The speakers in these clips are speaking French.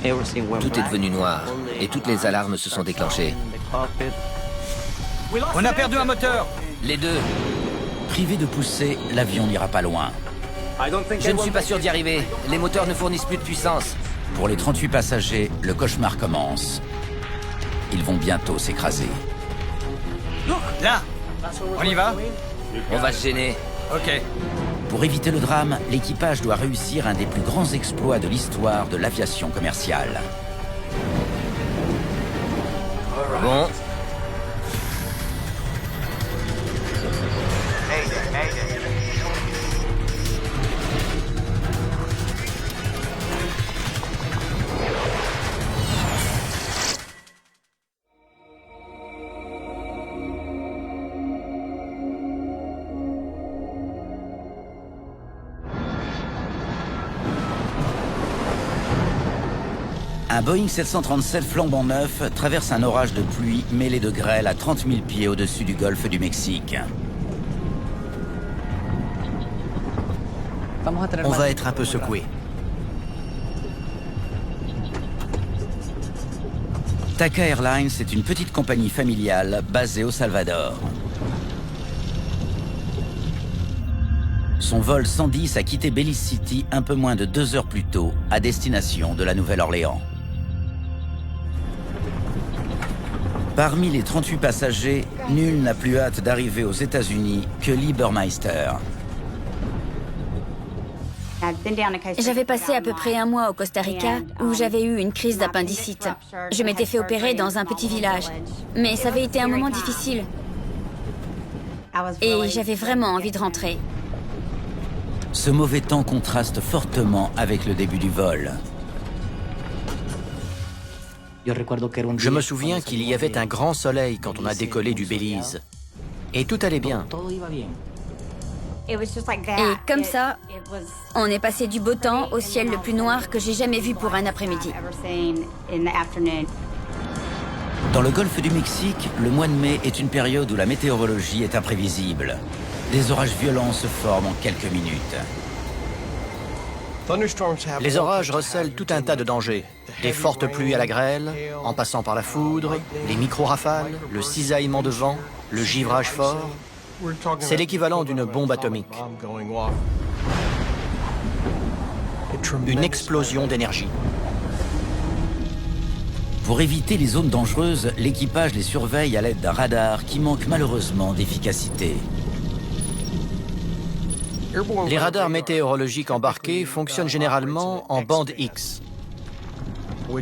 Tout est devenu noir et toutes les alarmes se sont déclenchées. On a perdu un moteur. Les deux. Privé de poussée, l'avion n'ira pas loin. Je ne suis pas sûr d'y arriver. Les moteurs ne fournissent plus de puissance. Pour les 38 passagers, le cauchemar commence. Ils vont bientôt s'écraser. Là. On y va? On va se gêner. Ok. Pour éviter le drame, l'équipage doit réussir un des plus grands exploits de l'histoire de l'aviation commerciale. Bon. Un Boeing 737 flambant neuf traverse un orage de pluie mêlé de grêle à 30 000 pieds au-dessus du golfe du Mexique. On va être un peu secoué. TACA Airlines est une petite compagnie familiale basée au Salvador. Son vol 110 a quitté Belize City un peu moins de 2 heures plus tôt, à destination de la Nouvelle-Orléans. Parmi les 38 passagers, nul n'a plus hâte d'arriver aux États-Unis que Lee Burmeister. J'avais passé à peu près un mois au Costa Rica où j'avais eu une crise d'appendicite. Je m'étais fait opérer dans un petit village, mais ça avait été un moment difficile. Et j'avais vraiment envie de rentrer. Ce mauvais temps contraste fortement avec le début du vol. Je me souviens qu'il y avait un grand soleil quand on a décollé du Belize. Et tout allait bien. Et comme ça, on est passé du beau temps au ciel le plus noir que j'ai jamais vu pour un après-midi. Dans le golfe du Mexique, le mois de mai est une période où la météorologie est imprévisible. Des orages violents se forment en quelques minutes. Les orages recèlent tout un tas de dangers. Des fortes pluies à la grêle, en passant par la foudre, les micro-rafales, le cisaillement de vent, le givrage fort. C'est l'équivalent d'une bombe atomique. Une explosion d'énergie. Pour éviter les zones dangereuses, l'équipage les surveille à l'aide d'un radar qui manque malheureusement d'efficacité. Les radars météorologiques embarqués fonctionnent généralement en bande X.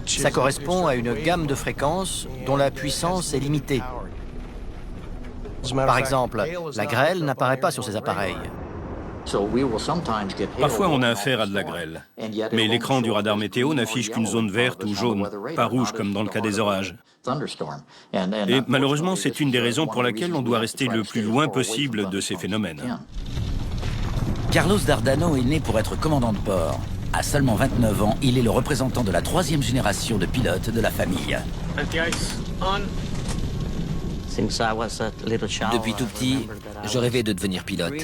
Ça correspond à une gamme de fréquences dont la puissance est limitée. Par exemple, la grêle n'apparaît pas sur ces appareils. Parfois, on a affaire à de la grêle. Mais l'écran du radar météo n'affiche qu'une zone verte ou jaune, pas rouge comme dans le cas des orages. Et malheureusement, c'est une des raisons pour laquelle on doit rester le plus loin possible de ces phénomènes. Carlos Dardano est né pour être commandant de bord. À seulement 29 ans, il est le représentant de la 3e génération de pilotes de la famille. Depuis tout petit, je rêvais de devenir pilote,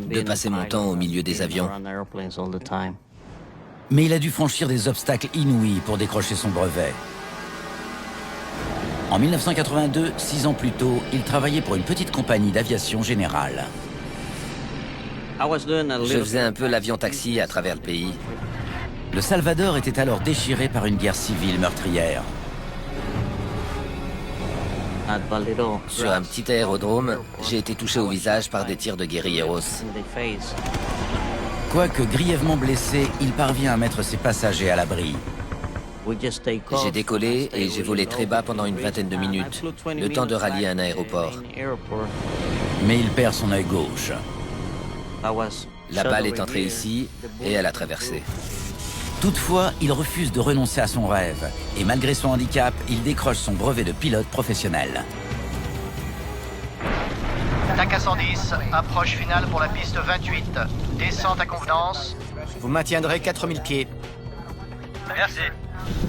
de passer mon temps au milieu des avions. Mais il a dû franchir des obstacles inouïs pour décrocher son brevet. En 1982, 6 ans plus tôt, il travaillait pour une petite compagnie d'aviation générale. Je faisais un peu l'avion-taxi à travers le pays. Le Salvador était alors déchiré par une guerre civile meurtrière. Sur un petit aérodrome, j'ai été touché au visage par des tirs de guérilleros. Quoique grièvement blessé, il parvient à mettre ses passagers à l'abri. J'ai décollé et j'ai volé très bas pendant une vingtaine de minutes, le temps de rallier un aéroport. Mais il perd son œil gauche. La balle est entrée ici et elle a traversé. Toutefois, il refuse de renoncer à son rêve. Et malgré son handicap, il décroche son brevet de pilote professionnel. TACA 110, approche finale pour la piste 28. Descente à convenance. Vous maintiendrez 4000 pieds. Merci.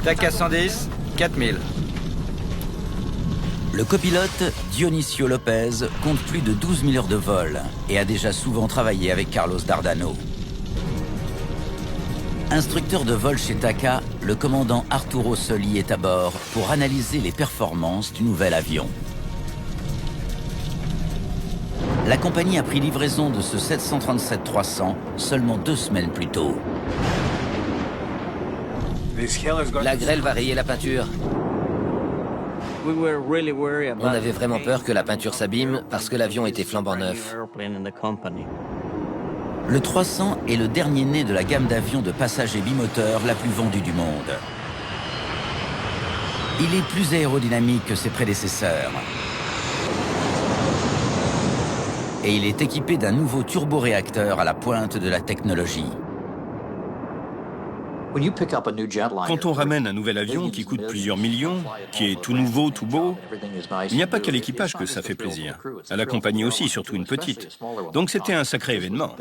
TACA 110, 4000. Le copilote, Dionisio Lopez, compte plus de 12 000 heures de vol et a déjà souvent travaillé avec Carlos Dardano. Instructeur de vol chez TACA, le commandant Arturo Soli est à bord pour analyser les performances du nouvel avion. La compagnie a pris livraison de ce 737-300 seulement 2 semaines plus tôt. La grêle va rayer la peinture. On avait vraiment peur que la peinture s'abîme parce que l'avion était flambant neuf. Le 300 est le dernier né de la gamme d'avions de passagers bimoteurs la plus vendue du monde. Il est plus aérodynamique que ses prédécesseurs. Et il est équipé d'un nouveau turboréacteur à la pointe de la technologie. Quand on ramène un nouvel avion qui coûte plusieurs millions, qui est tout nouveau, tout beau, il n'y a pas qu'à l'équipage que ça fait plaisir. À la compagnie aussi, surtout une petite. Donc c'était un sacré événement.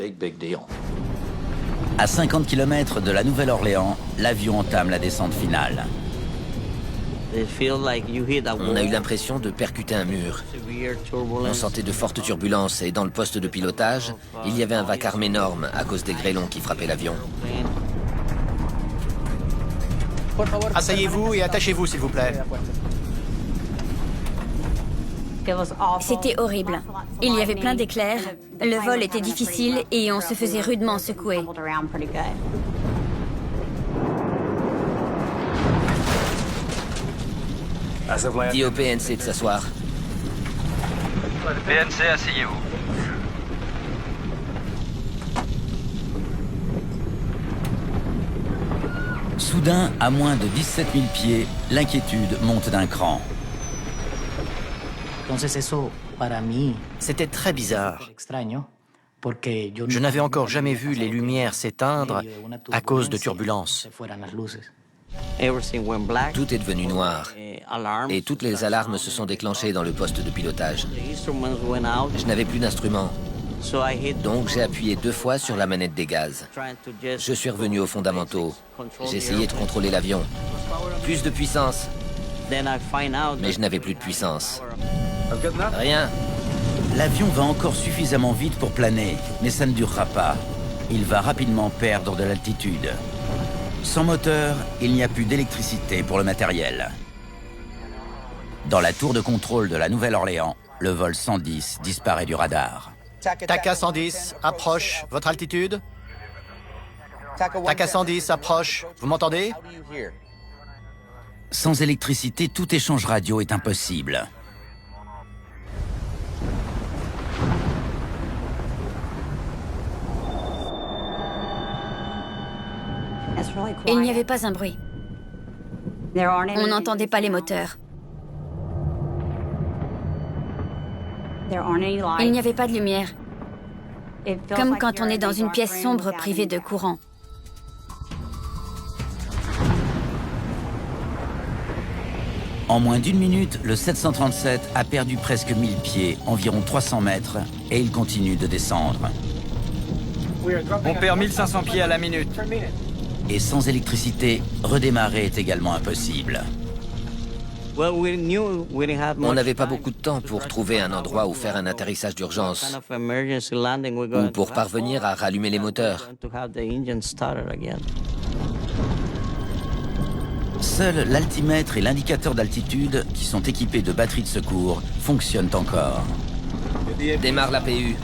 À 50 km de la Nouvelle-Orléans, l'avion entame la descente finale. On a eu l'impression de percuter un mur. On sentait de fortes turbulences et dans le poste de pilotage, il y avait un vacarme énorme à cause des grêlons qui frappaient l'avion. Asseyez-vous et attachez-vous, s'il vous plaît. C'était horrible. Il y avait plein d'éclairs, le vol était difficile et on se faisait rudement secouer. Dis au PNC de s'asseoir. PNC, asseyez-vous. Soudain, à moins de 17 000 pieds, l'inquiétude monte d'un cran. C'était très bizarre. Je n'avais encore jamais vu les lumières s'éteindre à cause de turbulences. Tout est devenu noir et toutes les alarmes se sont déclenchées dans le poste de pilotage. Je n'avais plus d'instrument, donc j'ai appuyé 2 fois sur la manette des gaz. Je suis revenu aux fondamentaux. J'ai essayé de contrôler l'avion. Plus de puissance. Mais je n'avais plus de puissance. Rien. L'avion va encore suffisamment vite pour planer, mais ça ne durera pas. Il va rapidement perdre de l'altitude. Sans moteur, il n'y a plus d'électricité pour le matériel. Dans la tour de contrôle de la Nouvelle-Orléans, le vol 110 disparaît du radar. TACA 110, approche. Votre altitude? TACA 110, approche. Vous m'entendez? Sans électricité, tout échange radio est impossible. Il n'y avait pas un bruit. On n'entendait pas les moteurs. Il n'y avait pas de lumière. Comme quand on est dans une pièce sombre privée de courant. En moins d'1 minute, le 737 a perdu presque 1000 pieds, environ 300 mètres, et il continue de descendre. On perd 1500 pieds à la minute. Et sans électricité, redémarrer est également impossible. On n'avait pas beaucoup de temps pour trouver un endroit où faire un atterrissage d'urgence ou pour parvenir à rallumer les moteurs. Seuls l'altimètre et l'indicateur d'altitude, qui sont équipés de batteries de secours, fonctionnent encore. Démarre l'APU.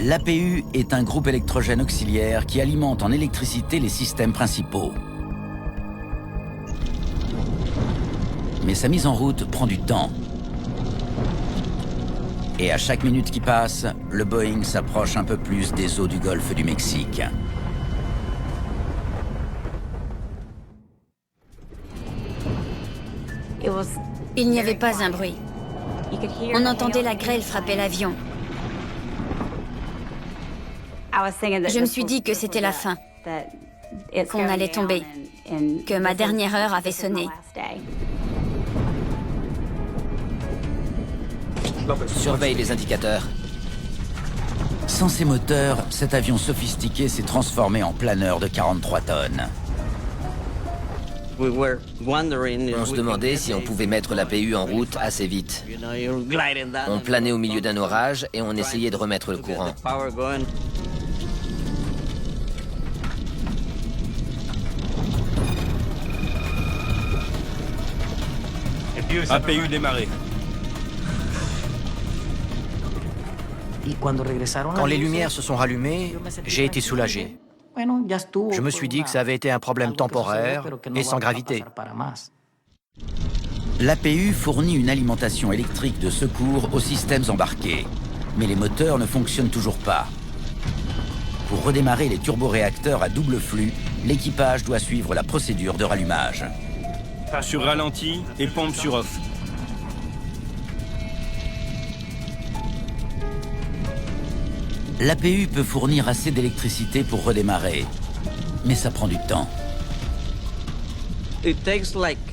L'APU est un groupe électrogène auxiliaire qui alimente en électricité les systèmes principaux. Mais sa mise en route prend du temps. Et à chaque minute qui passe, le Boeing s'approche un peu plus des eaux du golfe du Mexique. Il n'y avait pas un bruit. On entendait la grêle frapper l'avion. Je me suis dit que c'était la fin, qu'on allait tomber, que ma dernière heure avait sonné. Surveille les indicateurs. Sans ses moteurs, cet avion sophistiqué s'est transformé en planeur de 43 tonnes. On se demandait si on pouvait mettre l'APU en route assez vite. On planait au milieu d'un orage et on essayait de remettre le courant. APU démarré. Quand les lumières se sont rallumées, j'ai été soulagé. Je me suis dit que ça avait été un problème temporaire et sans gravité. L'APU fournit une alimentation électrique de secours aux systèmes embarqués, mais les moteurs ne fonctionnent toujours pas. Pour redémarrer les turboréacteurs à double flux, l'équipage doit suivre la procédure de rallumage. Sur ralenti et pompe sur off. L'APU peut fournir assez d'électricité pour redémarrer, mais ça prend du temps.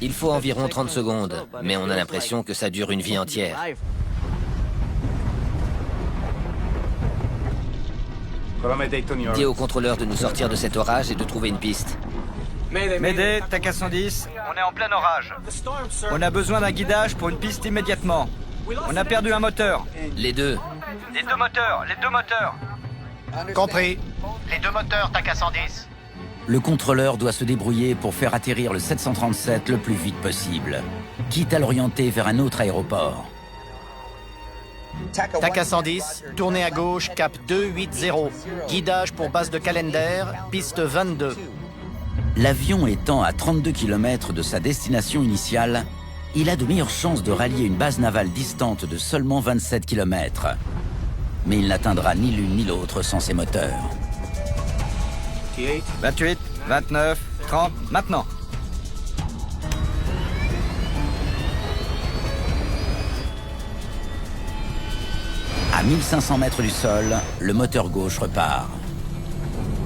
Il faut environ 30 secondes, mais on a l'impression que ça dure une vie entière. Dis au contrôleur de nous sortir de cet orage et de trouver une piste. Mayday, TACA 110, on est en plein orage. On a besoin d'un guidage pour une piste immédiatement. On a perdu un moteur. Les deux. Les deux moteurs. Compris. Les deux moteurs, TACA 110. Le contrôleur doit se débrouiller pour faire atterrir le 737 le plus vite possible, quitte à l'orienter vers un autre aéroport. TACA 110, tournez à gauche, cap 280. Guidage pour base de Callender, piste 22. L'avion étant à 32 km de sa destination initiale, il a de meilleures chances de rallier une base navale distante de seulement 27 km. Mais il n'atteindra ni l'une ni l'autre sans ses moteurs. 28, 29, 30, maintenant. À 1500 mètres du sol, le moteur gauche repart.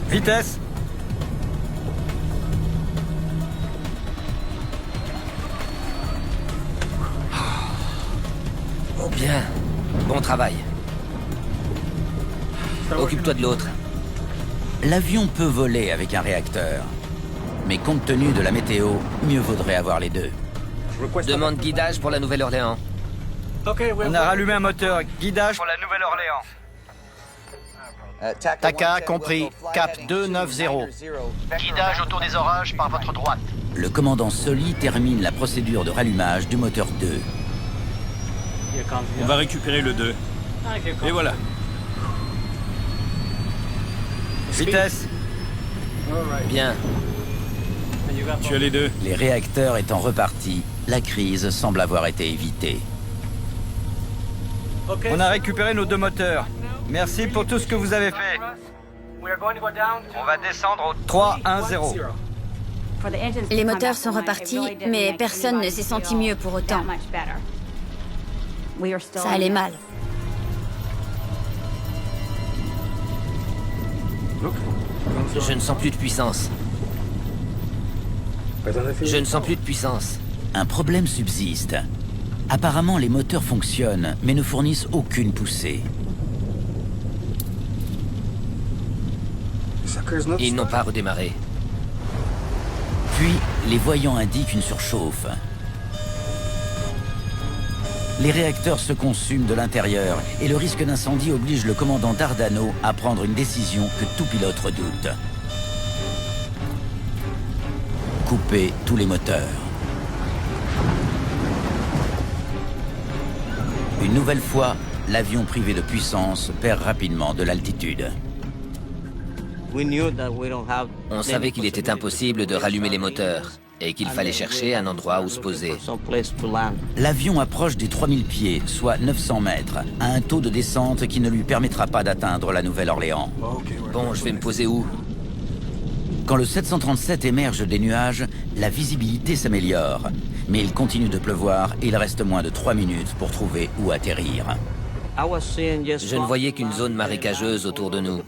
Vitesse. Bien. Bon travail. Occupe-toi de l'autre. L'avion peut voler avec un réacteur. Mais compte tenu de la météo, mieux vaudrait avoir les deux. Demande guidage pour la Nouvelle-Orléans. On a rallumé un moteur. Guidage pour la Nouvelle-Orléans. TACA, compris. Cap 290. Guidage autour des orages par votre droite. Le commandant Soli termine la procédure de rallumage du moteur 2. On va récupérer le 2. Et voilà. Vitesse. Bien. Tu as les deux. Les réacteurs étant repartis, la crise semble avoir été évitée. On a récupéré nos deux moteurs. Merci pour tout ce que vous avez fait. On va descendre au 3-1-0. Les moteurs sont repartis, mais personne ne s'est senti mieux pour autant. Ça allait mal. Je ne sens plus de puissance. Je ne sens plus de puissance. Un problème subsiste. Apparemment, les moteurs fonctionnent, mais ne fournissent aucune poussée. Ils n'ont pas redémarré. Puis, les voyants indiquent une surchauffe. Les réacteurs se consument de l'intérieur et le risque d'incendie oblige le commandant Dardano à prendre une décision que tout pilote redoute. Couper tous les moteurs. Une nouvelle fois, l'avion privé de puissance perd rapidement de l'altitude. On savait qu'il était impossible de rallumer les moteurs et qu'il fallait chercher un endroit où se poser. L'avion approche des 3000 pieds, soit 900 mètres, à un taux de descente qui ne lui permettra pas d'atteindre la Nouvelle-Orléans. Bon, je vais me poser où? Quand le 737 émerge des nuages, la visibilité s'améliore. Mais il continue de pleuvoir et il reste moins de 3 minutes pour trouver où atterrir. Je ne voyais qu'une zone marécageuse autour de nous.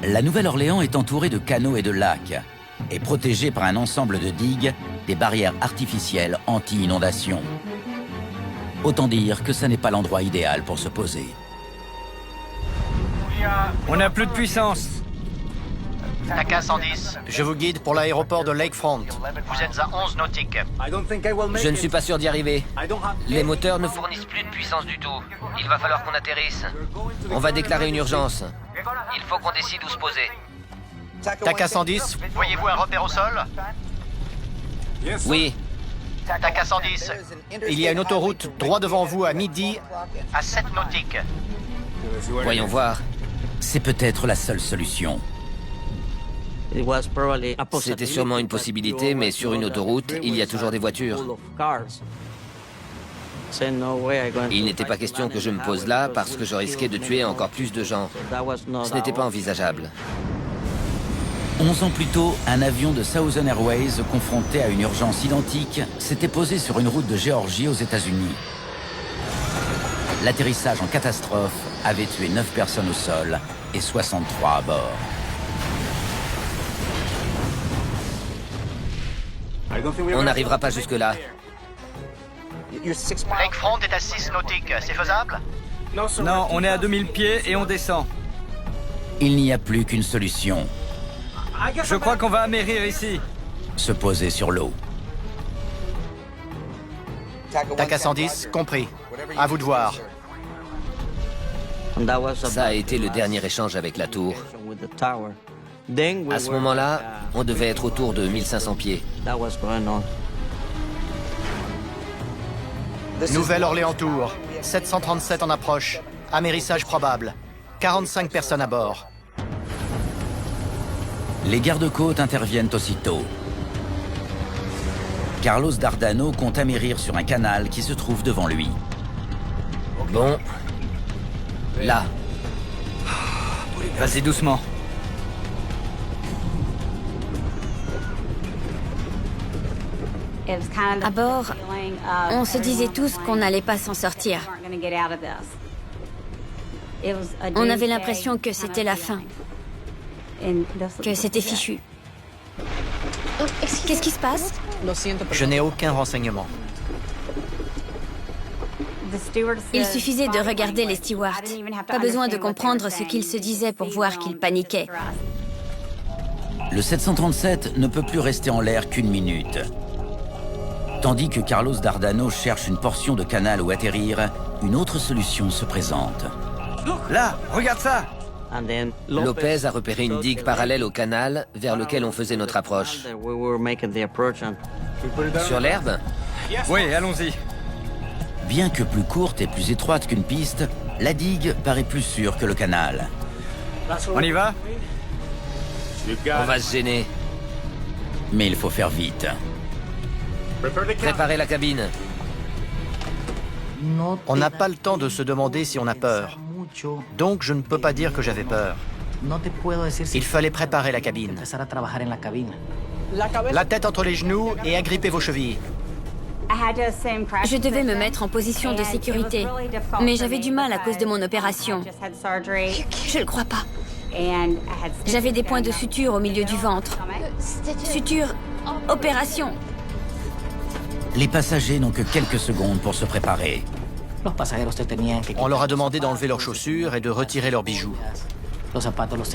La Nouvelle-Orléans est entourée de canaux et de lacs, et protégée par un ensemble de digues, des barrières artificielles anti-inondation. Autant dire que ce n'est pas l'endroit idéal pour se poser. On n'a plus de puissance. Taka 110, Je vous guide pour l'aéroport de Lakefront. vous êtes à 11 nautiques. Je ne suis pas sûr d'y arriver. Les moteurs ne fournissent plus de puissance du tout. Il va falloir qu'on atterrisse. On va déclarer une urgence. Il faut qu'on décide où se poser. Taka 110, Voyez-vous un repère au sol? Oui, Taka 110, il y a une autoroute droit devant vous à midi. à 7 nautiques. voyons voir. C'est peut-être la seule solution. C'était sûrement une possibilité, mais sur une autoroute, il y a toujours des voitures. Il n'était pas question que je me pose là parce que je risquais de tuer encore plus de gens. Ce n'était pas envisageable. 11 ans plus tôt, un avion de Southern Airways, confronté à une urgence identique, s'était posé sur une route de Géorgie aux États-Unis. L'atterrissage en catastrophe avait tué 9 personnes au sol et 63 à bord. On n'arrivera pas jusque-là. Lakefront est à 6 nautiques, c'est faisable? Non, on est à 2000 pieds et on descend. Il n'y a plus qu'une solution, Je crois qu'on va amérir ici. se poser sur l'eau. Taka 110, compris. À vous de voir. Ça a été le dernier échange avec la tour. À ce moment-là, on devait être autour de 1500 pieds. Nouvelle-Orléans Tour, 737 en approche. Amérissage probable. 45 personnes à bord. Les gardes-côtes interviennent aussitôt. Carlos Dardano compte amérir sur un canal qui se trouve devant lui. Bon. Là. Vas-y doucement. À bord, on se disait tous qu'on n'allait pas s'en sortir. On avait l'impression que c'était la fin, que c'était fichu. Qu'est-ce qui se passe? Je n'ai aucun renseignement. Il suffisait de regarder les stewards. Pas besoin de comprendre ce qu'ils se disaient pour voir qu'ils paniquaient. Le 737 ne peut plus rester en l'air qu'une minute. Tandis que Carlos Dardano cherche une portion de canal où atterrir, une autre solution se présente. Là, regarde ça. Lopez a repéré une digue parallèle au canal vers lequel on faisait notre approche. Sur l'herbe? Oui, allons-y. Bien que plus courte et plus étroite qu'une piste, la digue paraît plus sûre que le canal. On y va? On va se gêner. Mais il faut faire vite. Préparez la cabine. On n'a pas le temps de se demander si on a peur. Donc je ne peux pas dire que j'avais peur. Il fallait préparer la cabine. La tête entre les genoux et agrippez vos chevilles. Je devais me mettre en position de sécurité, mais j'avais du mal à cause de mon opération. Je le crois pas. J'avais des points de suture au milieu du ventre. Suture, opération. Les passagers n'ont que quelques secondes pour se préparer. On leur a demandé d'enlever leurs chaussures et de retirer leurs bijoux.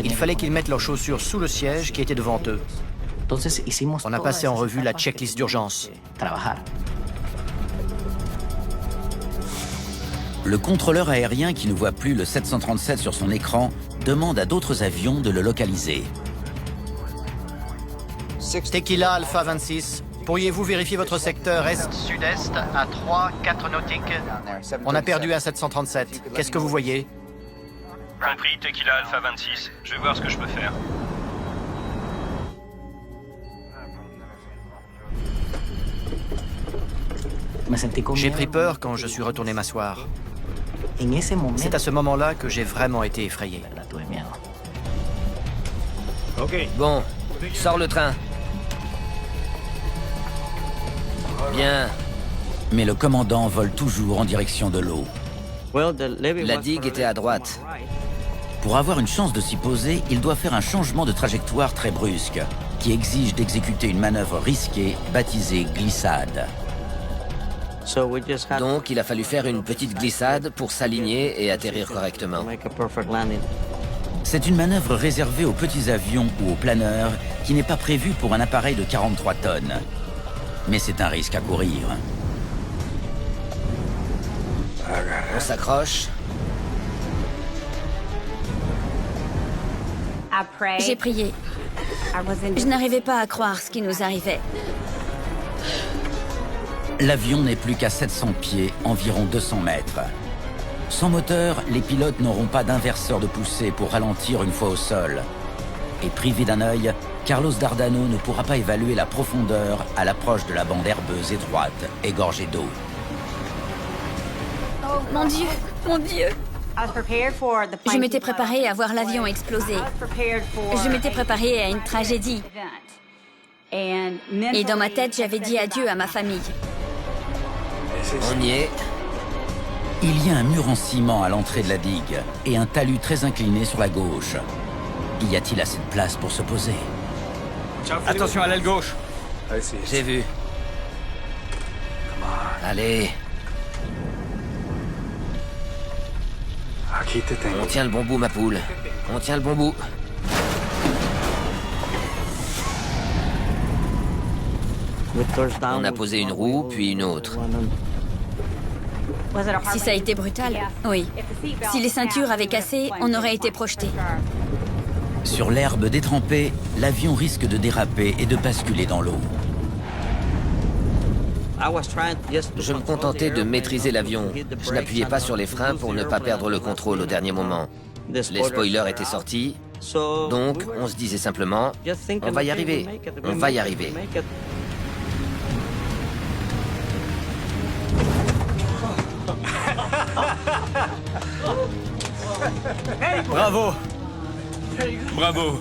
Il fallait qu'ils mettent leurs chaussures sous le siège qui était devant eux. On a passé en revue la checklist d'urgence. Le contrôleur aérien qui ne voit plus le 737 sur son écran demande à d'autres avions de le localiser. Tequila Alpha 26, pourriez-vous vérifier votre secteur est? Sud-est à 3-4 nautiques. On a perdu un 737. Qu'est-ce que vous voyez? Compris, Tequila Alpha 26. Je vais voir ce que je peux faire. J'ai pris peur quand je suis retourné m'asseoir. C'est à ce moment-là que j'ai vraiment été effrayé. Bon, sors le train. Bien. Mais le commandant vole toujours en direction de l'eau. La digue était à droite. Pour avoir une chance de s'y poser, il doit faire un changement de trajectoire très brusque, qui exige d'exécuter une manœuvre risquée baptisée glissade. Donc, il a fallu faire une petite glissade pour s'aligner et atterrir correctement. C'est une manœuvre réservée aux petits avions ou aux planeurs qui n'est pas prévue pour un appareil de 43 tonnes. Mais c'est un risque à courir. On s'accroche. J'ai prié. Je n'arrivais pas à croire ce qui nous arrivait. L'avion n'est plus qu'à 700 pieds, environ 200 mètres. Sans moteur, les pilotes n'auront pas d'inverseur de poussée pour ralentir une fois au sol. Et privé d'un œil, Carlos Dardano ne pourra pas évaluer la profondeur à l'approche de la bande herbeuse étroite, égorgée d'eau. Mon Dieu, mon Dieu! Je m'étais préparée à voir l'avion exploser. Je m'étais préparée à une tragédie. Et dans ma tête, j'avais dit adieu à ma famille. On y est. Il y a un mur en ciment à l'entrée de la digue et un talus très incliné sur la gauche. Y a-t-il assez de place pour se poser? Attention à l'aile gauche. J'ai vu. Allez. On tient le bon bout, ma poule. On tient le bon bout. On a posé une roue, puis une autre. Si ça a été brutal, oui. Si les ceintures avaient cassé, on aurait été projetés. Sur l'herbe détrempée, l'avion risque de déraper et de basculer dans l'eau. Je me contentais de maîtriser l'avion. Je n'appuyais pas sur les freins pour ne pas perdre le contrôle au dernier moment. Les spoilers étaient sortis, donc on se disait simplement, on va y arriver, on va y arriver. Bravo. Bravo.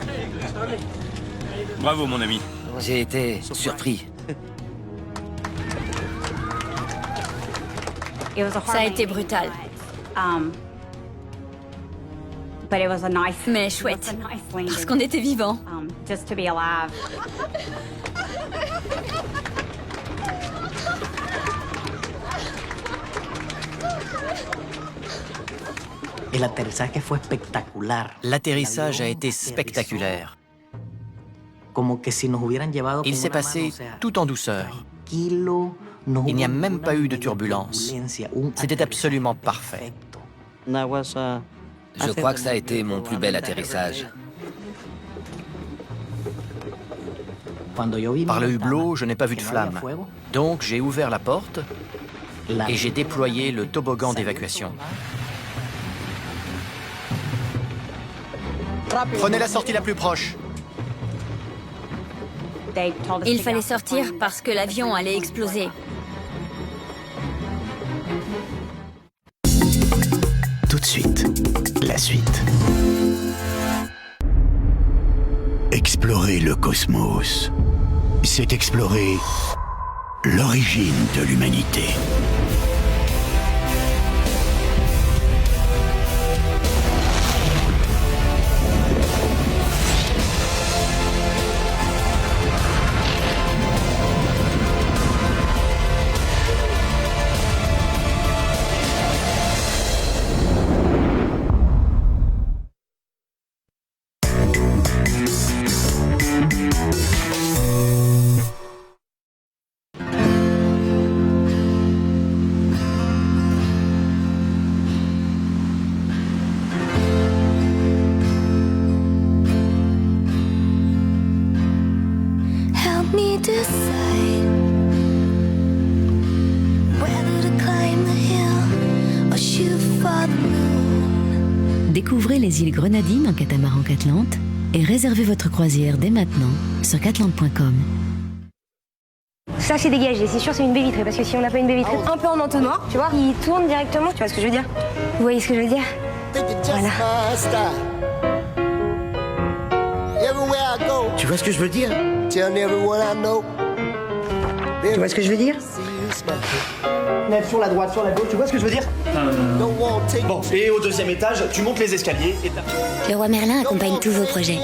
Bravo, mon ami. J'ai été surpris. Ça a été brutal. Mais chouette, parce qu'on était vivants. L'atterrissage a été spectaculaire. Il s'est passé tout en douceur. Il n'y a même pas eu de turbulence. C'était absolument parfait. Je crois que ça a été mon plus bel atterrissage. Par le hublot, je n'ai pas vu de flamme. Donc j'ai ouvert la porte et j'ai déployé le toboggan d'évacuation. Prenez la sortie la plus proche. Il fallait sortir parce que l'avion allait exploser. Tout de suite, la suite. Explorer le cosmos, c'est explorer l'origine de l'humanité. Découvrez les îles Grenadines en catamaran Catlante et réservez votre croisière dès maintenant sur catlante.com. Ça c'est dégagé, c'est sûr c'est une baie vitrée parce que si on n'a pas une baie vitrée un peu en entonnoir, tu vois, il tourne directement, tu vois ce que je veux dire? Vous voyez ce que je veux dire? Voilà. Tu vois ce que je veux dire? Tu vois ce que je veux dire? Lève sur la droite, sur la gauche, tu vois ce que je veux dire? Bon, et au deuxième étage, tu montes les escaliers et t'as... Le Roi Merlin accompagne tous vos projets.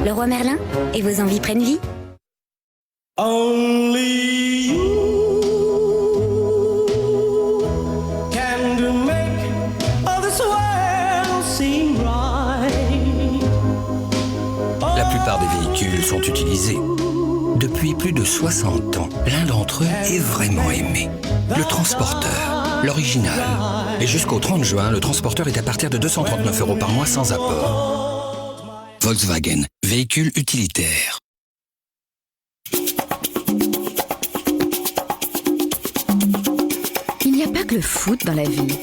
Le Roi Merlin et vos envies prennent vie. Only you can make all this world seem right. plus de 60 ans, l'un d'entre eux est vraiment aimé. Le Transporteur, l'original. Et jusqu'au 30 juin, le Transporteur est à partir de 239 € par mois sans apport. Volkswagen, véhicule utilitaire. Il n'y a pas que le foot dans la vie.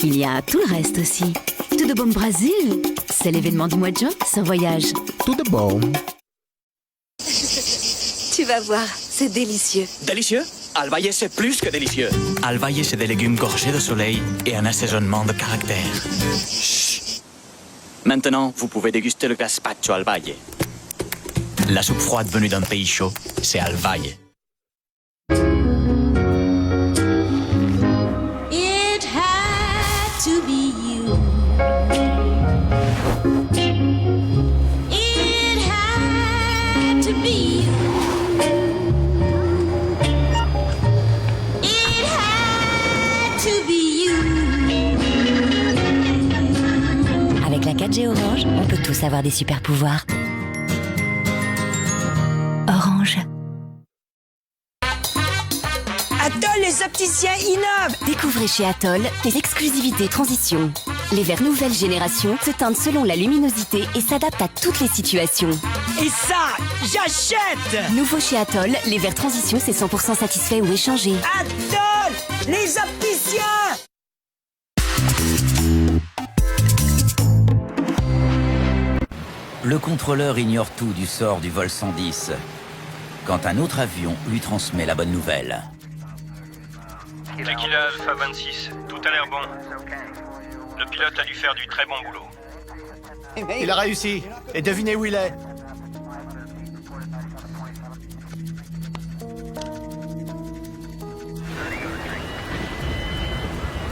Il y a tout le reste aussi. Tout de bon Brésil, c'est l'événement du mois de juin sur Voyage. Tout de bon. Tu vas voir, c'est délicieux. Délicieux? Alvaye, c'est plus que délicieux. Alvaye, c'est des légumes gorgés de soleil et un assaisonnement de caractère. Chut. Maintenant, vous pouvez déguster le gazpacho Alvaye. La soupe froide venue d'un pays chaud, c'est Alvaye. It had to be you. It had to be you. It had to be you. Avec la 4G Orange, on peut tous avoir des super pouvoirs. Orange. Atoll, les opticiens innovent. Découvrez chez Atoll les exclusivités transition. Les verres nouvelle génération se teintent selon la luminosité et s'adaptent à toutes les situations. Et ça, j'achète. Nouveau chez Atoll, les verres transition, c'est 100% satisfait ou échangé. Atoll, les opticiens. Le contrôleur ignore tout du sort du vol 110, quand un autre avion lui transmet la bonne nouvelle. Tequila Alpha 26, tout a l'air bon. Le pilote a dû faire du très bon boulot. Il a réussi. Et devinez où il est.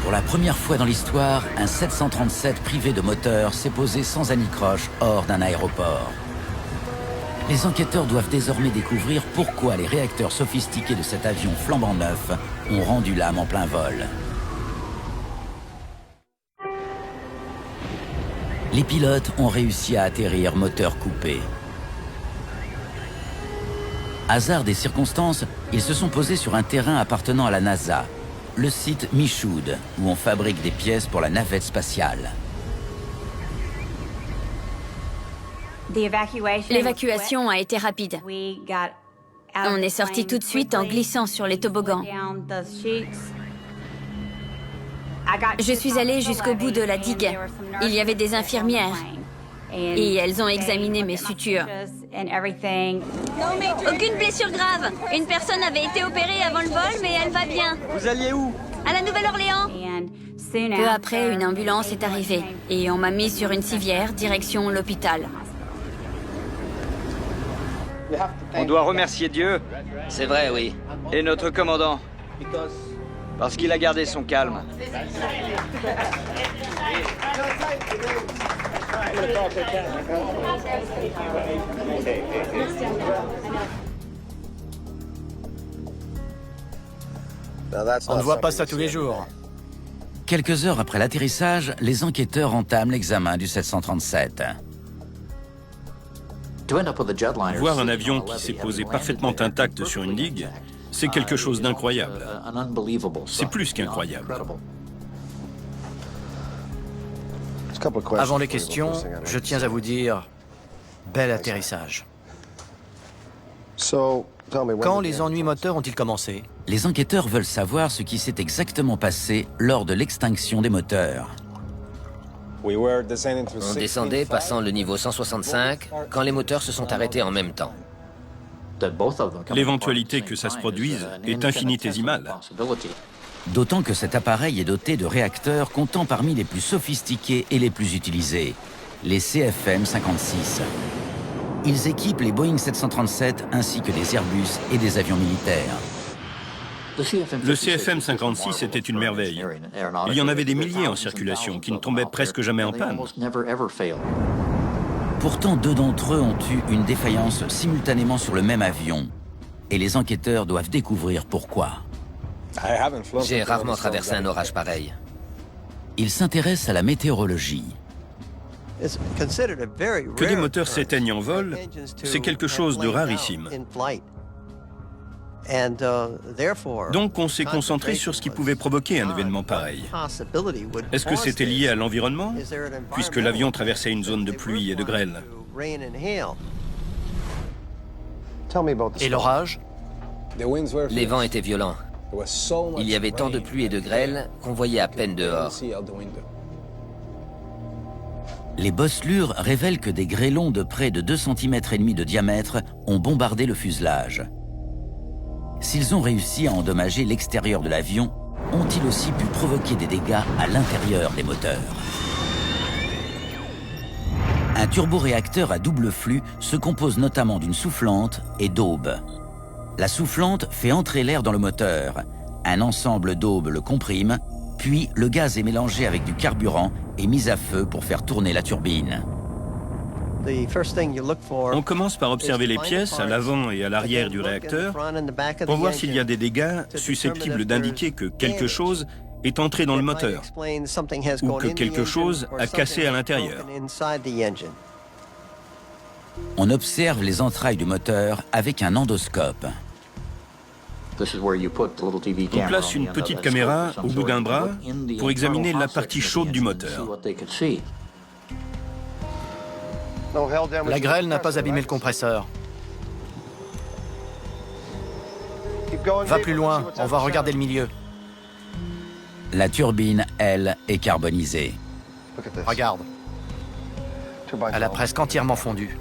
Pour la première fois dans l'histoire, un 737 privé de moteur s'est posé sans anicroche hors d'un aéroport. Les enquêteurs doivent désormais découvrir pourquoi les réacteurs sophistiqués de cet avion flambant neuf ont rendu l'âme en plein vol. Les pilotes ont réussi à atterrir moteur coupé. Hasard des circonstances, ils se sont posés sur un terrain appartenant à la NASA, le site Michoud, où on fabrique des pièces pour la navette spatiale. L'évacuation a été rapide. On est sorti tout de suite en glissant sur les toboggans. Je suis allée jusqu'au bout de la digue. Il y avait des infirmières et elles ont examiné mes sutures. Aucune blessure grave. Une personne avait été opérée avant le vol, mais elle va bien. Vous alliez où? À la Nouvelle-Orléans. Peu après, une ambulance est arrivée et on m'a mis sur une civière, direction l'hôpital. On doit remercier Dieu. C'est vrai, oui. Et notre commandant. Parce qu'il a gardé son calme. On ne voit pas ça tous les jours. Quelques heures après l'atterrissage, les enquêteurs entament l'examen du 737. Voir un avion qui s'est posé parfaitement intact sur une digue, c'est quelque chose d'incroyable. C'est plus qu'incroyable. Avant les questions, je tiens à vous dire, bel atterrissage. Quand les ennuis moteurs ont-ils commencé? Les enquêteurs veulent savoir ce qui s'est exactement passé lors de l'extinction des moteurs. On descendait, passant le niveau 165, quand les moteurs se sont arrêtés en même temps. L'éventualité que ça se produise est infinitésimale. D'autant que cet appareil est doté de réacteurs comptant parmi les plus sophistiqués et les plus utilisés, les CFM56. Ils équipent les Boeing 737 ainsi que des Airbus et des avions militaires. Le CFM56 était une merveille. Il y en avait des milliers en circulation qui ne tombaient presque jamais en panne. Pourtant, 2 d'entre eux ont eu une défaillance simultanément sur le même avion. Et les enquêteurs doivent découvrir pourquoi. J'ai rarement traversé un orage pareil. Ils s'intéressent à la météorologie. Que des moteurs s'éteignent en vol, c'est quelque chose de rarissime. Donc on s'est concentré sur ce qui pouvait provoquer un événement pareil. Est-ce que c'était lié à l'environnement, puisque l'avion traversait une zone de pluie et de grêle? Et l'orage? Les vents étaient violents. Il y avait tant de pluie et de grêle qu'on voyait à peine dehors. Les bosselures révèlent que des grêlons de près de 2,5 cm de diamètre ont bombardé le fuselage. S'ils ont réussi à endommager l'extérieur de l'avion, ont-ils aussi pu provoquer des dégâts à l'intérieur des moteurs? Un turboréacteur à double flux se compose notamment d'une soufflante et d'aubes. La soufflante fait entrer l'air dans le moteur. Un ensemble d'aubes le comprime, puis le gaz est mélangé avec du carburant et mis à feu pour faire tourner la turbine. On commence par observer les pièces à l'avant et à l'arrière du réacteur pour voir s'il y a des dégâts susceptibles d'indiquer que quelque chose est entré dans le moteur ou que quelque chose a cassé à l'intérieur. On observe les entrailles du moteur avec un endoscope. On place une petite caméra au bout d'un bras pour examiner la partie chaude du moteur. La grêle n'a pas abîmé le compresseur. Va plus loin, on va regarder le milieu. La turbine, elle, est carbonisée. Regarde. Elle a presque entièrement fondu.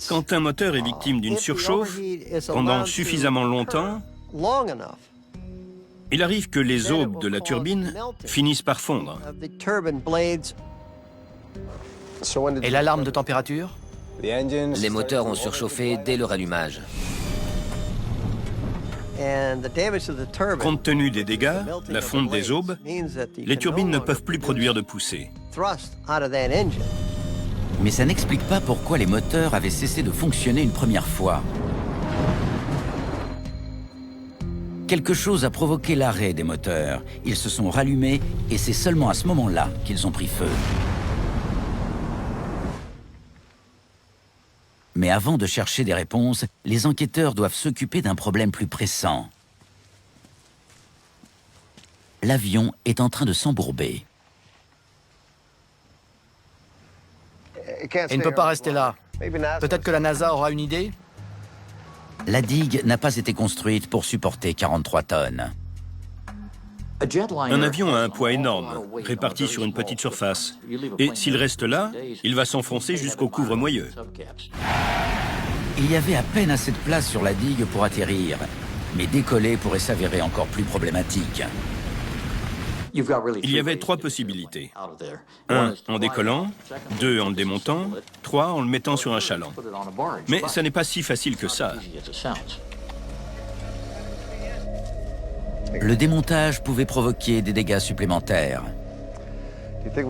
Quand un moteur est victime d'une surchauffe pendant suffisamment longtemps, il arrive que les aubes de la turbine finissent par fondre. Et l'alarme de température? Les moteurs ont surchauffé dès le rallumage. Compte tenu des dégâts, la fonte des aubes, les turbines ne peuvent plus produire de poussée. Mais ça n'explique pas pourquoi les moteurs avaient cessé de fonctionner une première fois. Quelque chose a provoqué l'arrêt des moteurs. Ils se sont rallumés et c'est seulement à ce moment-là qu'ils ont pris feu. Mais avant de chercher des réponses, les enquêteurs doivent s'occuper d'un problème plus pressant. L'avion est en train de s'embourber. Il ne peut pas rester là. Peut-être que la NASA aura une idée? La digue n'a pas été construite pour supporter 43 tonnes. Un avion a un poids énorme, réparti sur une petite surface. Et s'il reste là, il va s'enfoncer jusqu'au couvre-moyeu. Il y avait à peine assez de place sur la digue pour atterrir, mais décoller pourrait s'avérer encore plus problématique. Il y avait 3 possibilités. 1 en décollant, 2 en le démontant, 3 en le mettant sur un chaland. Mais ça n'est pas si facile que ça. Le démontage pouvait provoquer des dégâts supplémentaires.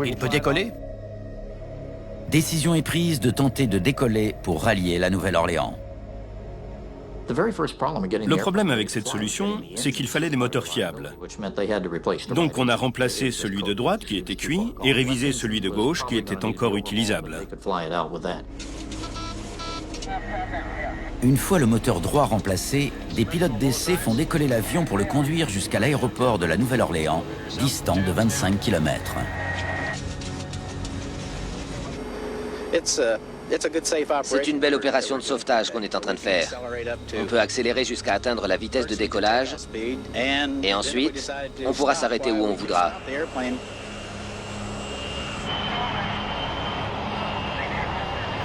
Il peut décoller? Décision est prise de tenter de décoller pour rallier la Nouvelle-Orléans. Le problème avec cette solution, c'est qu'il fallait des moteurs fiables. Donc on a remplacé celui de droite qui était cuit et révisé celui de gauche qui était encore utilisable. Une fois le moteur droit remplacé, des pilotes d'essai font décoller l'avion pour le conduire jusqu'à l'aéroport de la Nouvelle-Orléans, distant de 25 km. C'est une belle opération de sauvetage qu'on est en train de faire. On peut accélérer jusqu'à atteindre la vitesse de décollage et ensuite, on pourra s'arrêter où on voudra.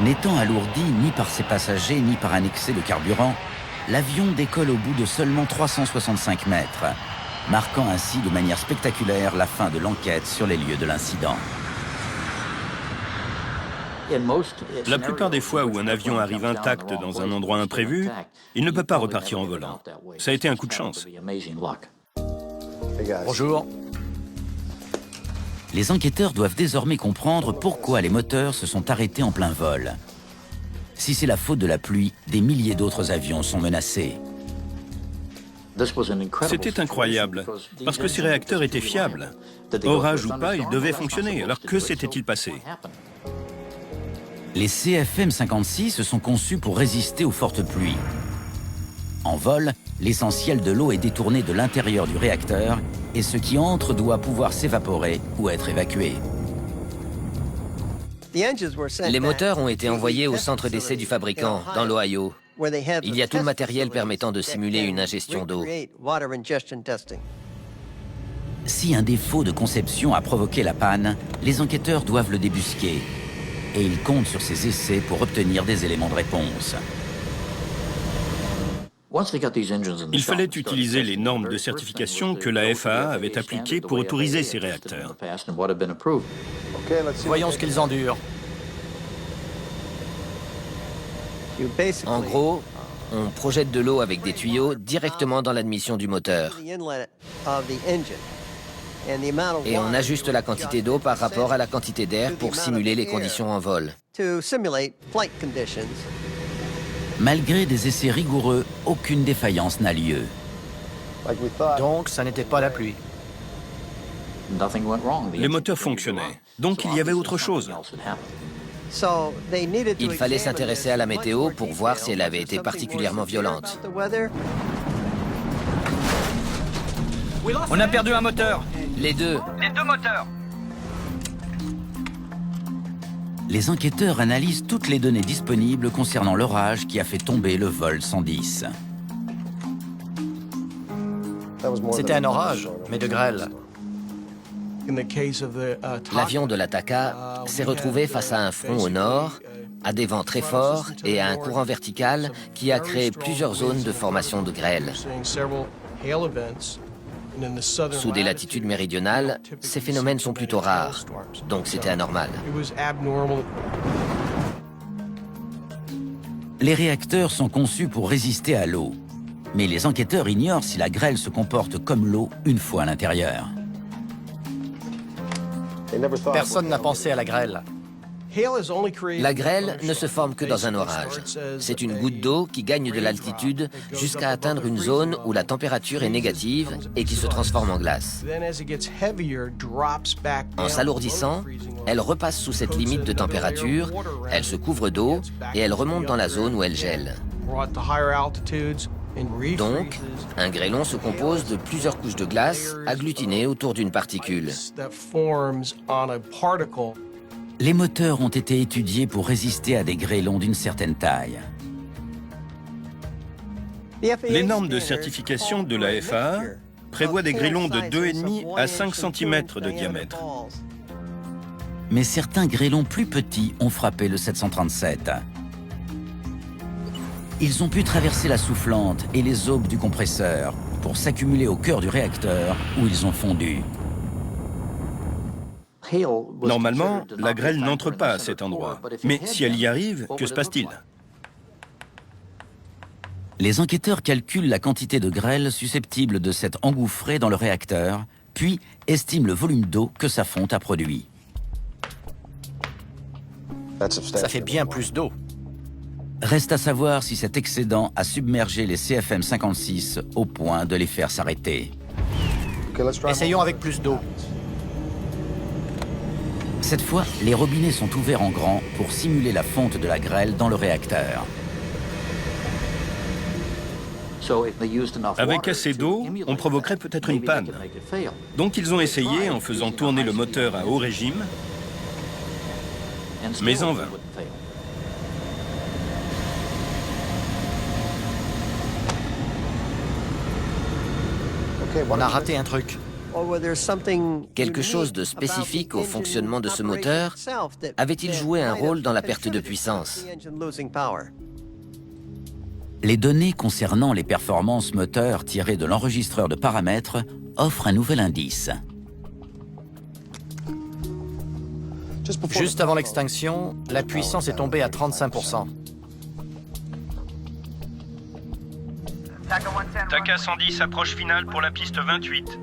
N'étant alourdi ni par ses passagers ni par un excès de carburant, l'avion décolle au bout de seulement 365 mètres, marquant ainsi de manière spectaculaire la fin de l'enquête sur les lieux de l'incident. La plupart des fois où un avion arrive intact dans un endroit imprévu, il ne peut pas repartir en volant. Ça a été un coup de chance. Bonjour. Les enquêteurs doivent désormais comprendre pourquoi les moteurs se sont arrêtés en plein vol. Si c'est la faute de la pluie, des milliers d'autres avions sont menacés. C'était incroyable, parce que ces réacteurs étaient fiables. Orage ou pas, ils devaient fonctionner. Alors que s'était-il passé? Les CFM56 sont conçus pour résister aux fortes pluies. En vol, l'essentiel de l'eau est détourné de l'intérieur du réacteur et ce qui entre doit pouvoir s'évaporer ou être évacué. Les moteurs ont été envoyés au centre d'essai du fabricant, dans l'Ohio. Il y a tout le matériel permettant de simuler une ingestion d'eau. Si un défaut de conception a provoqué la panne, les enquêteurs doivent le débusquer. Et ils comptent sur ces essais pour obtenir des éléments de réponse. Il fallait utiliser les normes de certification que la FAA avait appliquées pour autoriser ces réacteurs. Voyons ce qu'ils endurent. En gros, on projette de l'eau avec des tuyaux directement dans l'admission du moteur. Et on ajuste la quantité d'eau par rapport à la quantité d'air pour simuler les conditions en vol. Malgré des essais rigoureux, aucune défaillance n'a lieu. Donc, ça n'était pas la pluie. Les moteurs fonctionnaient, donc il y avait autre chose. Il fallait s'intéresser à la météo pour voir si elle avait été particulièrement violente. On a perdu un moteur. Les deux. Les deux moteurs. Les enquêteurs analysent toutes les données disponibles concernant l'orage qui a fait tomber le vol 110. C'était un orage, mais de grêle. L'avion de l'Ataka s'est retrouvé face à un front au nord, à des vents très forts et à un courant vertical qui a créé plusieurs zones de formation de grêle. Sous des latitudes méridionales, ces phénomènes sont plutôt rares, donc c'était anormal. Les réacteurs sont conçus pour résister à l'eau. Mais les enquêteurs ignorent si la grêle se comporte comme l'eau une fois à l'intérieur. Personne n'a pensé à la grêle. La grêle ne se forme que dans un orage. C'est une goutte d'eau qui gagne de l'altitude jusqu'à atteindre une zone où la température est négative et qui se transforme en glace. En s'alourdissant, elle repasse sous cette limite de température, elle se couvre d'eau et elle remonte dans la zone où elle gèle. Donc, un grêlon se compose de plusieurs couches de glace agglutinées autour d'une particule. Les moteurs ont été étudiés pour résister à des grêlons d'une certaine taille. Les normes de certification de la FAA prévoient des grêlons de 2,5 à 5 cm de diamètre. Mais certains grêlons plus petits ont frappé le 737. Ils ont pu traverser la soufflante et les aubes du compresseur pour s'accumuler au cœur du réacteur où ils ont fondu. Normalement, la grêle n'entre pas à cet endroit. Mais si elle y arrive, que se passe-t-il? Les enquêteurs calculent la quantité de grêle susceptible de s'être engouffrée dans le réacteur, puis estiment le volume d'eau que sa fonte a produit. Ça fait bien plus d'eau. Reste à savoir si cet excédent a submergé les CFM56 au point de les faire s'arrêter. Essayons avec plus d'eau. Cette fois, les robinets sont ouverts en grand pour simuler la fonte de la grêle dans le réacteur. Avec assez d'eau, on provoquerait peut-être une panne. Donc ils ont essayé en faisant tourner le moteur à haut régime, mais en vain. On a raté un truc. Quelque chose de spécifique au fonctionnement de ce moteur avait-il joué un rôle dans la perte de puissance? Les données concernant les performances moteurs tirées de l'enregistreur de paramètres offrent un nouvel indice. Juste avant l'extinction, la puissance est tombée à 35%. Taka 110 approche finale pour la piste 28.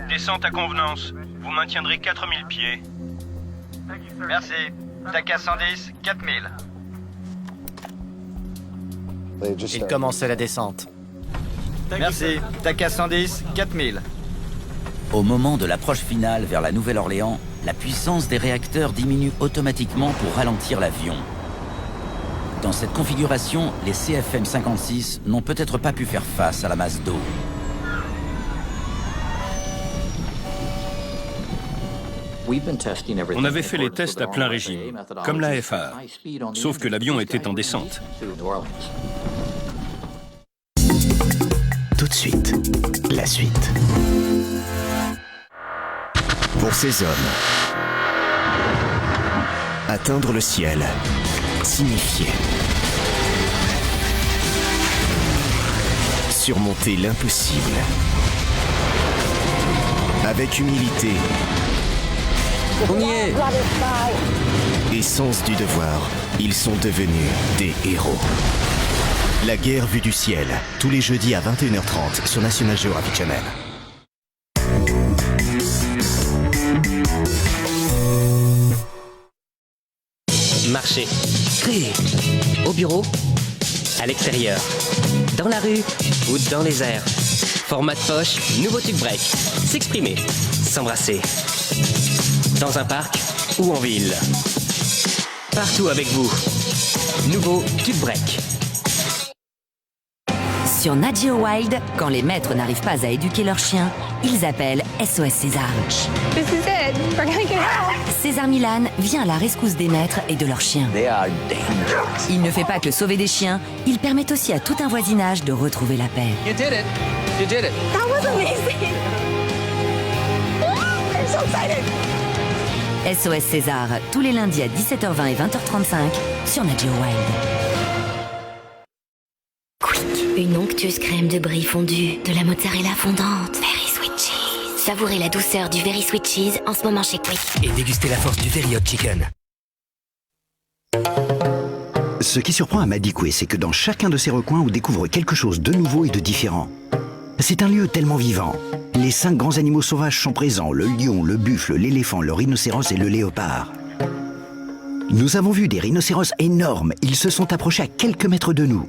Descente à convenance. Vous maintiendrez 4000 pieds. Merci. Taka 110, 4000. Il commençait la descente. Merci. TACA 110, 4000. Au moment de l'approche finale vers la Nouvelle-Orléans, la puissance des réacteurs diminue automatiquement pour ralentir l'avion. Dans cette configuration, les CFM56 n'ont peut-être pas pu faire face à la masse d'eau. On avait fait les tests à plein régime, comme la FAA, sauf que l'avion était en descente. Tout de suite, la suite. Pour ces hommes, atteindre le ciel signifiait surmonter l'impossible. Avec humilité On y est. et sens du devoir, ils sont devenus des héros. La guerre vue du ciel, tous les jeudis à 21h30 sur National Geographic Channel. Marcher, créer, au bureau, à l'extérieur, dans la rue ou dans les airs. Format de poche, nouveau tube break. S'exprimer, s'embrasser. Dans un parc ou en ville. Partout avec vous. Nouveau tube break. Sur Nat Geo Wild, quand les maîtres n'arrivent pas à éduquer leurs chiens, ils appellent SOS César. This is it. We're gonna get out. César Milan vient à la rescousse des maîtres et de leurs chiens. Il ne fait pas que sauver des chiens, il permet aussi à tout un voisinage de retrouver la paix. You did it. You did it. That was amazing. I'm so excited. SOS César, tous les lundis à 17h20 et 20h35 sur Nat Geo Wild. Une onctueuse crème de brie fondue, de la mozzarella fondante. Very Sweet Cheese. Savourez la douceur du Very Sweet Cheese en ce moment chez Quick. Et dégustez la force du Very Hot Chicken. Ce qui surprend à Madikwe, c'est que dans chacun de ces recoins, on découvre quelque chose de nouveau et de différent. C'est un lieu tellement vivant. Les 5 grands animaux sauvages sont présents, le lion, le buffle, l'éléphant, le rhinocéros et le léopard. Nous avons vu des rhinocéros énormes, ils se sont approchés à quelques mètres de nous.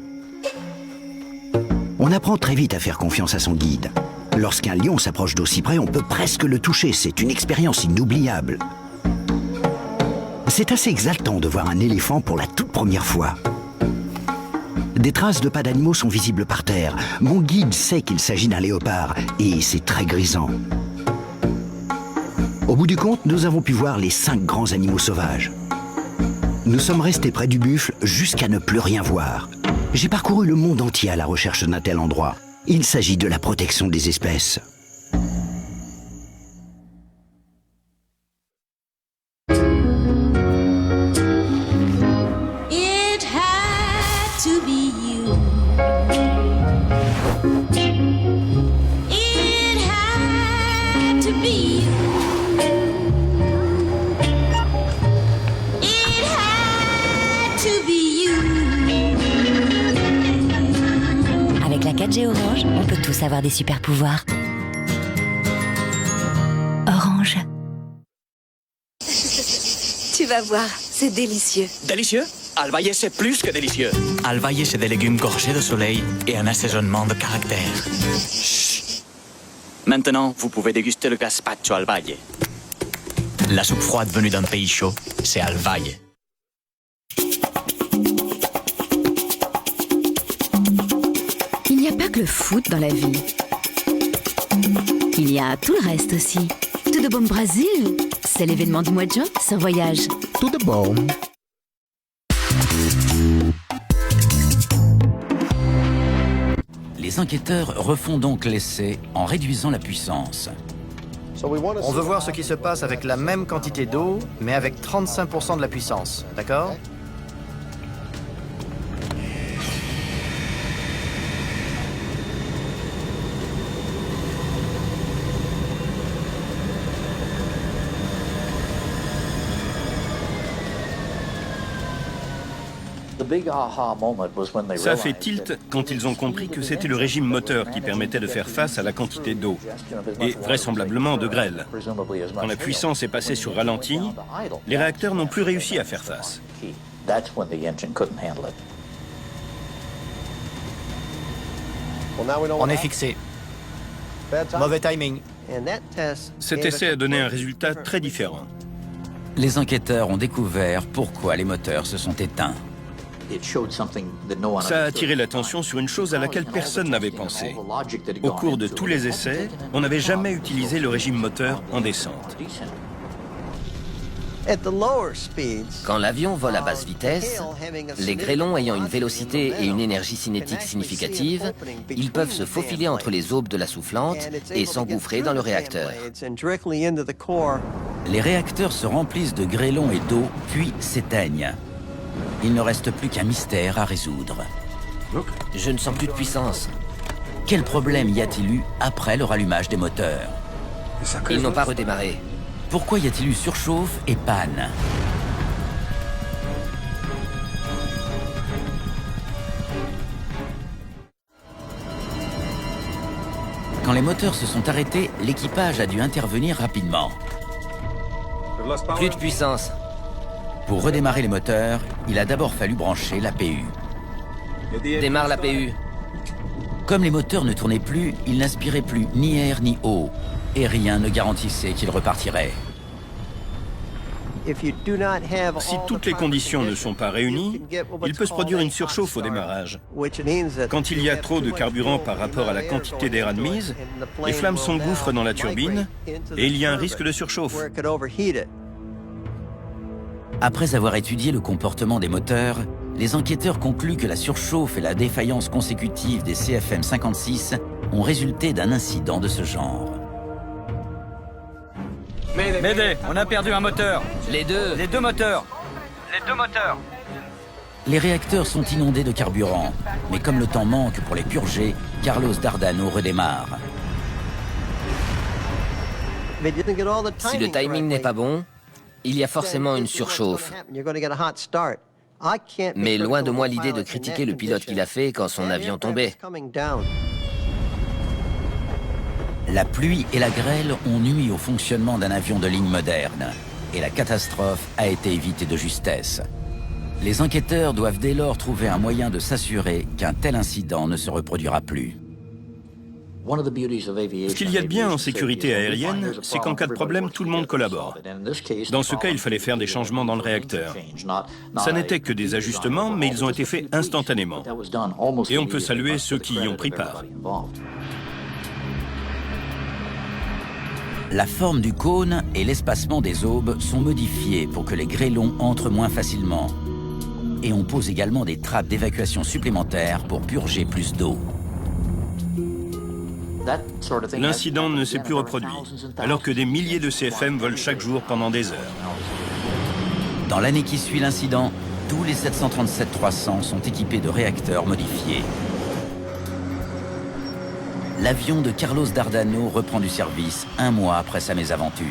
On apprend très vite à faire confiance à son guide. Lorsqu'un lion s'approche d'aussi près, on peut presque le toucher. C'est une expérience inoubliable. C'est assez exaltant de voir un éléphant pour la toute première fois. Des traces de pas d'animaux sont visibles par terre. Mon guide sait qu'il s'agit d'un léopard et c'est très grisant. Au bout du compte, nous avons pu voir les 5 grands animaux sauvages. Nous sommes restés près du buffle jusqu'à ne plus rien voir. J'ai parcouru le monde entier à la recherche d'un tel endroit. Il s'agit de la protection des espèces. It had to be you. It had to be you. It had to be you. Avec la 4G Orange, on peut tous avoir des super pouvoirs. Orange. Tu vas voir, c'est délicieux. Délicieux? Alvaille, c'est plus que délicieux. Alvaille, c'est des légumes gorgés de soleil et un assaisonnement de caractère. Chut. Maintenant, vous pouvez déguster le gazpacho al valle. La soupe froide venue d'un pays chaud, c'est al valle. Il n'y a pas que le foot dans la vie. Il y a tout le reste aussi. Tout de bon Brésil, c'est l'événement du mois de juin, c'est un voyage. Tout de bon. Les enquêteurs refont donc l'essai en réduisant la puissance. On veut voir ce qui se passe avec la même quantité d'eau, mais avec 35% de la puissance, d'accord ? Ça a fait tilt quand ils ont compris que c'était le régime moteur qui permettait de faire face à la quantité d'eau, et vraisemblablement de grêle. Quand la puissance est passée sur ralenti, les réacteurs n'ont plus réussi à faire face. On est fixé. Mauvais timing. Cet essai a donné un résultat très différent. Les enquêteurs ont découvert pourquoi les moteurs se sont éteints. Ça a attiré l'attention sur une chose à laquelle personne n'avait pensé. Au cours de tous les essais, on n'avait jamais utilisé le régime moteur en descente. Quand l'avion vole à basse vitesse, les grêlons ayant une vélocité et une énergie cinétique significative, ils peuvent se faufiler entre les aubes de la soufflante et s'engouffrer dans le réacteur. Les réacteurs se remplissent de grêlons et d'eau, puis s'éteignent. Il ne reste plus qu'un mystère à résoudre. Je ne sens plus de puissance. Quel problème y a-t-il eu après le rallumage des moteurs? Ils n'ont pas redémarré. Pourquoi y a-t-il eu surchauffe et panne? Quand les moteurs se sont arrêtés, l'équipage a dû intervenir rapidement. Plus de puissance. Pour redémarrer les moteurs, il a d'abord fallu brancher l'APU. Démarre l'APU. Comme les moteurs ne tournaient plus, ils n'aspiraient plus ni air ni eau. Et rien ne garantissait qu'ils repartiraient. Si toutes les conditions ne sont pas réunies, il peut se produire une surchauffe au démarrage. Quand il y a trop de carburant par rapport à la quantité d'air admise, les flammes s'engouffrent dans la turbine et il y a un risque de surchauffe. Après avoir étudié le comportement des moteurs, les enquêteurs concluent que la surchauffe et la défaillance consécutive des CFM56 ont résulté d'un incident de ce genre. Mayday, on a perdu un moteur. Les deux. Les deux moteurs. Les deux moteurs. Les réacteurs sont inondés de carburant, mais comme le temps manque pour les purger, Carlos Dardano redémarre. Si le timing n'est pas bon, il y a forcément une surchauffe. Mais loin de moi l'idée de critiquer le pilote qui l'a fait quand son avion tombait. La pluie et la grêle ont nui au fonctionnement d'un avion de ligne moderne, et la catastrophe a été évitée de justesse. Les enquêteurs doivent dès lors trouver un moyen de s'assurer qu'un tel incident ne se reproduira plus. Ce qu'il y a de bien en sécurité aérienne, c'est qu'en cas de problème, tout le monde collabore. Dans ce cas, il fallait faire des changements dans le réacteur. Ça n'était que des ajustements, mais ils ont été faits instantanément. Et on peut saluer ceux qui y ont pris part. La forme du cône et l'espacement des aubes sont modifiés pour que les grêlons entrent moins facilement. Et on pose également des trappes d'évacuation supplémentaires pour purger plus d'eau. L'incident ne s'est plus reproduit, alors que des milliers de CFM volent chaque jour pendant des heures. Dans l'année qui suit l'incident, tous les 737-300 sont équipés de réacteurs modifiés. L'avion de Carlos Dardano reprend du service un mois après sa mésaventure.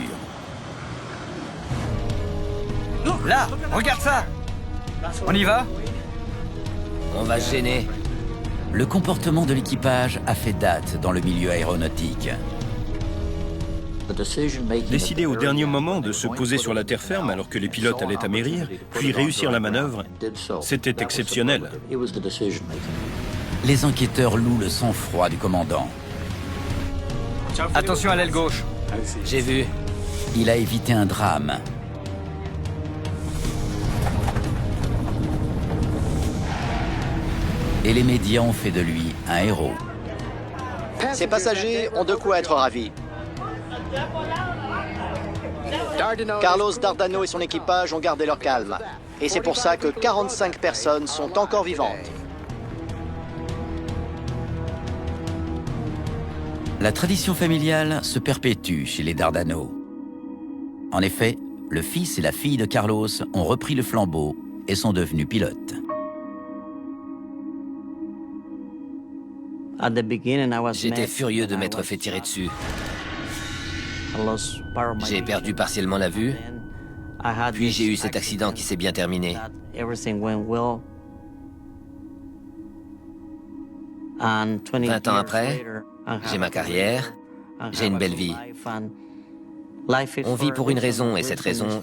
Là, regarde ça! On y va? On va se gêner. Le comportement de l'équipage a fait date dans le milieu aéronautique. Décider au dernier moment de se poser sur la terre ferme alors que les pilotes allaient amérir, puis réussir la manœuvre, c'était exceptionnel. Les enquêteurs louent le sang-froid du commandant. Attention à l'aile gauche. J'ai vu. Il a évité un drame. Et les médias ont fait de lui un héros. Ces passagers ont de quoi être ravis. Carlos Dardano et son équipage ont gardé leur calme. Et c'est pour ça que 45 personnes sont encore vivantes. La tradition familiale se perpétue chez les Dardano. En effet, le fils et la fille de Carlos ont repris le flambeau et sont devenus pilotes. J'étais furieux de m'être fait tirer dessus. J'ai perdu partiellement la vue, puis j'ai eu cet accident qui s'est bien terminé. 20 ans après, j'ai ma carrière, j'ai une belle vie. On vit pour une raison, et cette raison,